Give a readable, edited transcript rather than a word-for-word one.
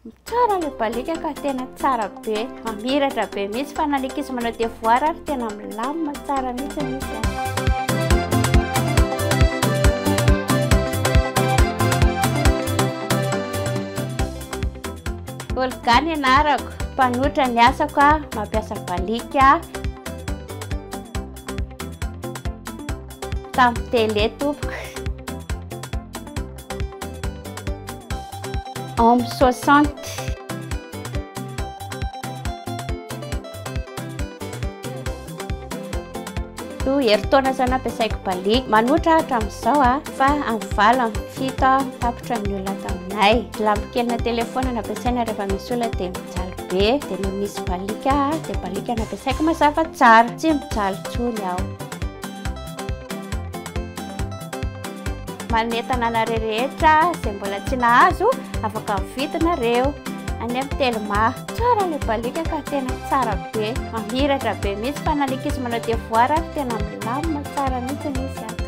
Tsara ilay balika ka tena tsara be, mamiratra be mihitsy fa nalika izy manao devoir ary tena milamina tsara mihitsy izy. Olgany anarako, mpanotra ny asako a, mampiasa balika. Tamin'ny télé tompoko. Homme 60. Herintaona zany ampiasaiko balika. Manotra hatramin'izao a, fa amin'ny valo amin'ny fito tapitra ny olona taminay. Lampo kelina telefona nampiasaina rehefa misy olona dia mijaly be, dia no misy balika dia balika nampiasaiko mazava tsara, tsy mijaly tsony aho. Manentana anareo rehetra izay mbola tsy nahazo, afaka mividinareo any amin'ny Telma. Tsara ilay balika ka tena tsara be, mamiratra be mihitsy fa nalika izy manao devoir ary tena milamina tsara mihitsy izy.